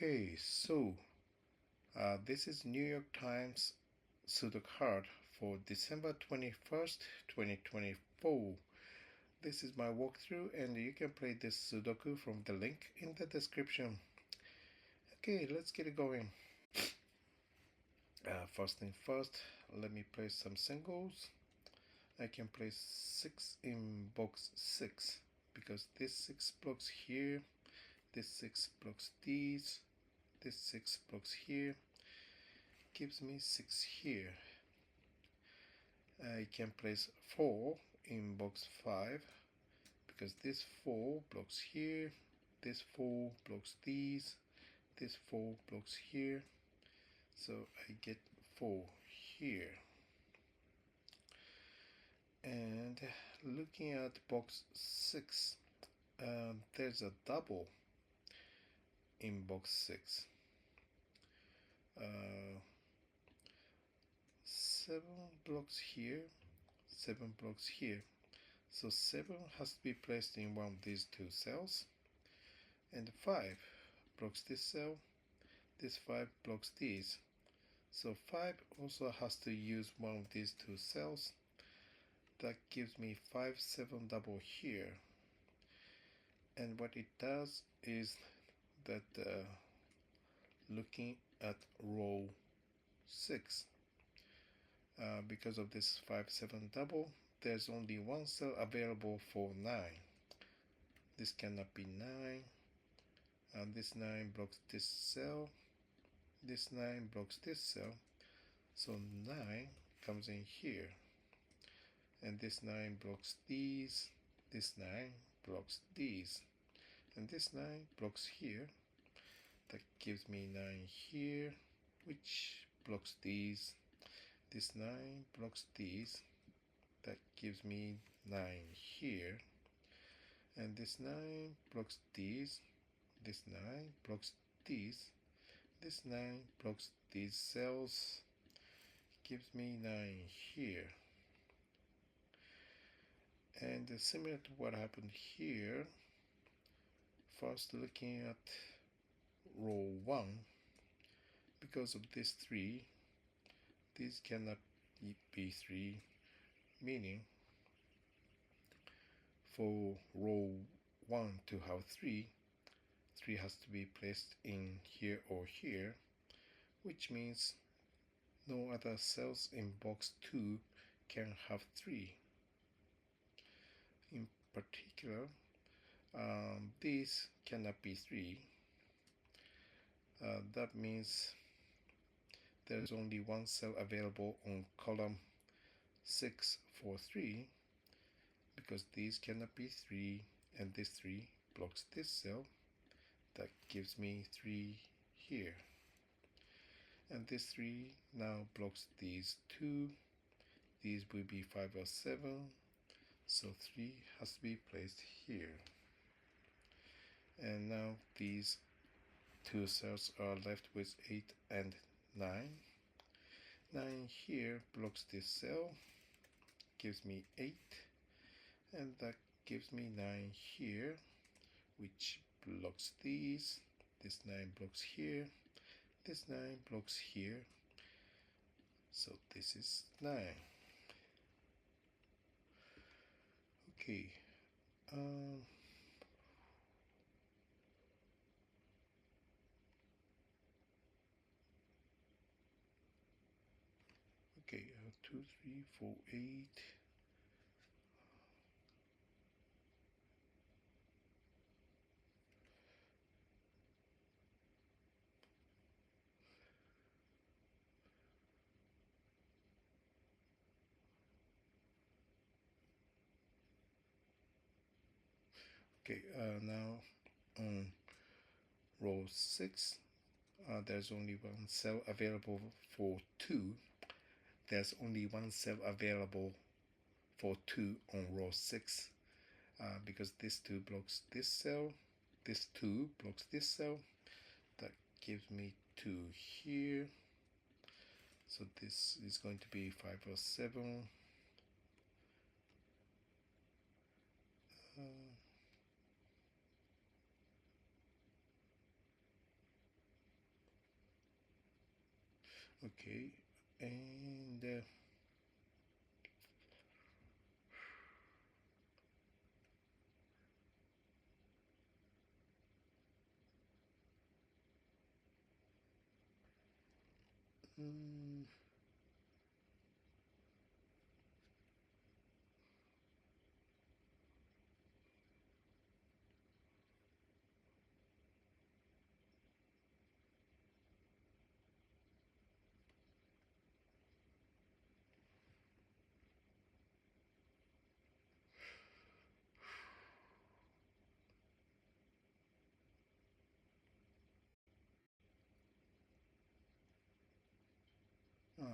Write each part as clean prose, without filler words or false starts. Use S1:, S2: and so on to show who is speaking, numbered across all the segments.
S1: Okay, so this is New York Times Sudoku card for December 21st, 2024. This is my walkthrough, and you can play this Sudoku from the link in the description. Okay, let's get it going. First thing first, let me place some singles. I can place 6 in box 6 because this 6 blocks here, this 6 blocks these, this 6 blocks here, gives me 6 here. I can place 4 in box 5 because this 4 blocks here, this 4 blocks these, this 4 blocks here, so I get 4 here. And looking at box 6, there's a double in box 6. 7 blocks here, 7 blocks here. So 7 has to be placed in one of these two cells. And 5 blocks this cell, this 5 blocks these. So 5 also has to use one of these two cells. That gives me 5, 7 double here. And what it does is that looking at row 6, because of this 5, 7 double, there's only one cell available for 9. This cannot be 9. And this 9 blocks this cell. This 9 blocks this cell. So 9 comes in here. And this 9 blocks these. This 9 blocks these. And this 9 blocks here. That gives me 9 here, which blocks these. This 9 blocks these. That gives me 9 here. And this 9 blocks these. This 9 blocks these. This 9 blocks these cells. Gives me 9 here. And similar to what happened here, first looking at row 1, because of this 3, these cannot be 3, meaning for row 1 to have 3, 3 has to be placed in here or here, which means no other cells in box 2 can have 3. In particular, these cannot be 3. That means there's only one cell available on column 6 for 3, because these cannot be 3, and this 3 blocks this cell. That gives me 3 here. And this 3 now blocks these 2. These will be 5 or 7. So 3 has to be placed here. And now these two cells are left with 8 and 9. 9 here blocks this cell, gives me 8. And that gives me 9 here, which blocks these. This 9 blocks here. This 9 blocks here. So this is 9. Okay. Okay, 2, 3, 4, 8. Okay, now on row 6, there's only one cell available for 2. There's only one cell available for 2 on row 6, because this 2 blocks this cell, this 2 blocks this cell. That gives me 2 here. So this is going to be 5 or 7. Okay, and mm,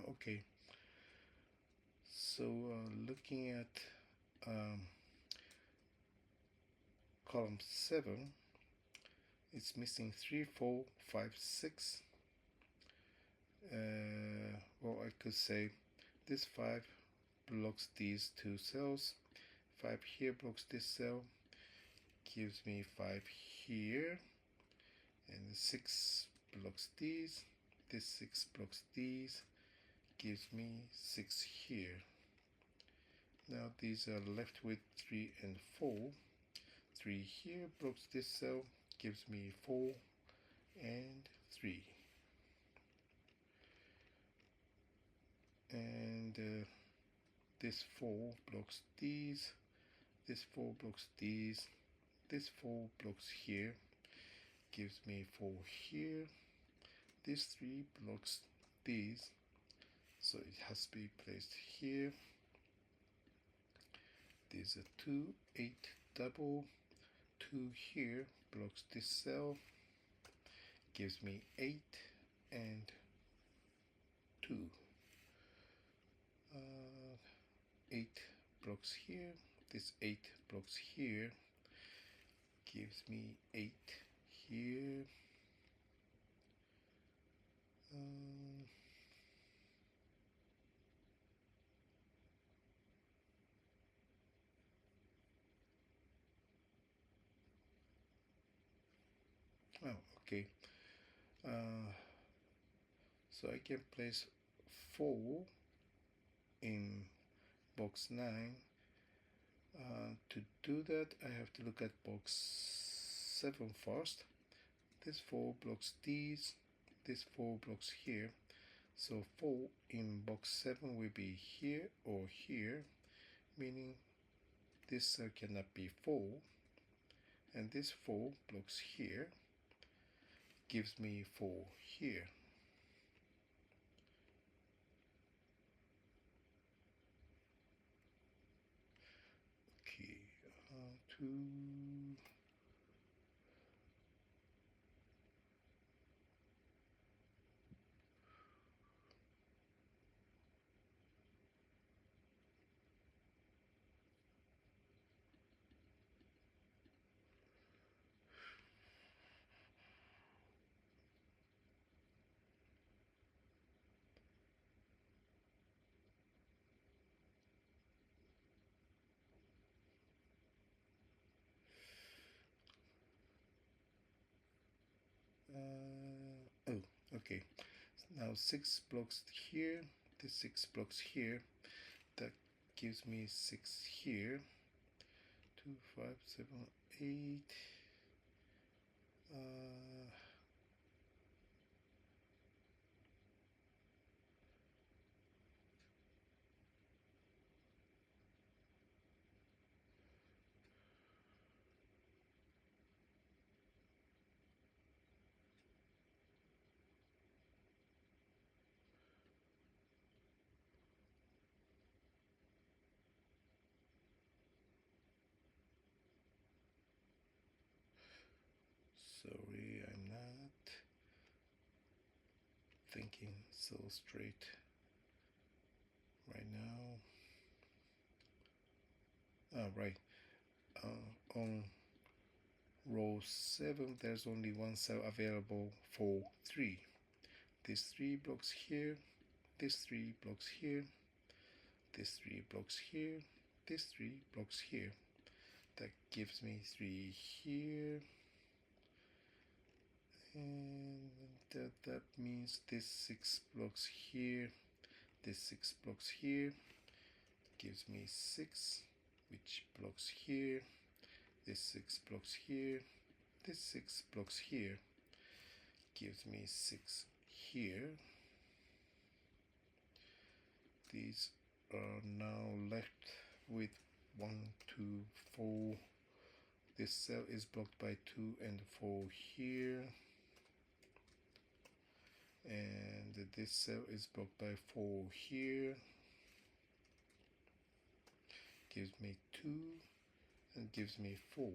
S1: okay. So looking at um, column 7, it's missing 3, 4, 5, 6. Well, I could say this 5 blocks these two cells. 5 here blocks this cell, gives me 5 here, and 6 blocks these. This 6 blocks these, gives me 6 here. Now these are left with 3 and 4. 3 here blocks this cell, gives me 4 and 3. And this 4 blocks these, this 4 blocks these, this 4 blocks here, gives me 4 here. This 3 blocks these, so it has to be placed here. There's a 2, 8 double. 2 here blocks this cell, gives me 8 and 2. 8 blocks here. This 8 blocks here, gives me 8 here. Oh, okay. So I can place 4 in box 9. To do that, I have to look at box 7 first. This 4 blocks these, this 4 blocks here. So 4 in box 7 will be here or here, meaning this cell cannot be 4. And this 4 blocks here, gives me 4 here. Okay, 2. Oh, okay. Now 6 blocks here, this 6 blocks here, that gives me 6 here. 2, 5, 7, 8. Sorry, I'm not thinking so straight right now. Right. On row 7, there's only one cell available for 3. This 3 blocks here, this 3 blocks here, this 3 blocks here, this 3 blocks here. That gives me 3 here. And that means means this 6 blocks here, this 6 blocks here, gives me 6, which blocks here, this 6 blocks here, this 6 blocks here, gives me 6 here. These are now left with 1, 2, 4. This cell is blocked by 2 and 4 here, and this cell is blocked by 4 here, gives me 2 and gives me 4,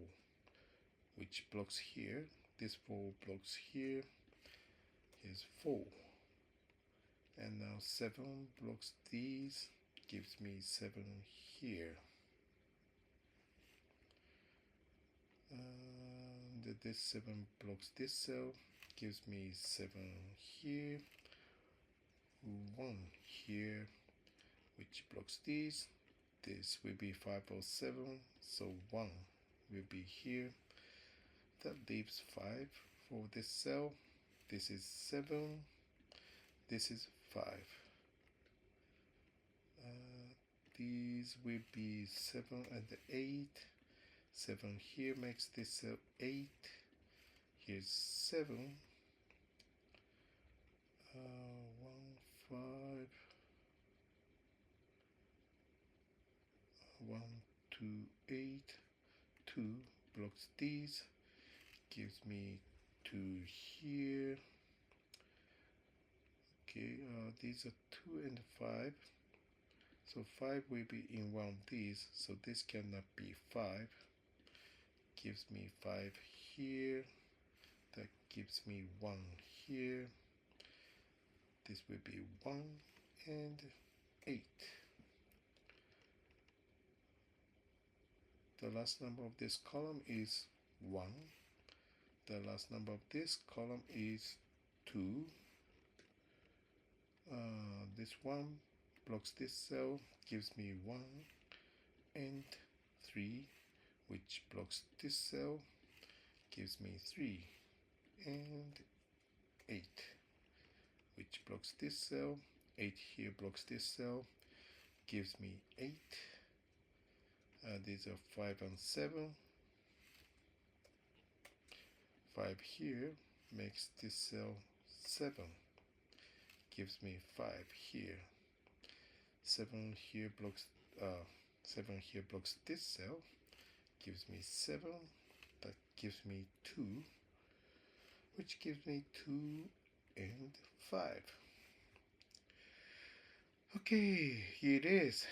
S1: which blocks here. This 4 blocks here. Here's 4, and now 7 blocks these, gives me 7 here. And this 7 blocks this cell, gives me 7 here, 1 here, which blocks these. This will be 5 or 7, so 1 will be here. That leaves 5 for this cell. This is 7, this is 5. These will be 7 and 8. 7 here makes this cell 8. Here's 7. 1, 5. 1, 2, 8. 2 blocks these, gives me 2 here. Okay, these are 2 and 5. So 5 will be in one of these, so this cannot be 5. Gives me 5 here. That gives me 1 here. This will be 1 and 8. The last number of this column is 1. The last number of this column is 2. This 1 blocks this cell, gives me 1 and 3, which blocks this cell, gives me 3 and 8, which blocks this cell. 8 here blocks this cell, gives me 8. These are 5 and 7. 5 here makes this cell 7, gives me 5 here. 7 here blocks 7 here blocks this cell, gives me 7. That gives me 2, which gives me 2 and 5. Okay, here it is.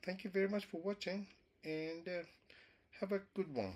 S1: Thank you very much for watching, and have a good one.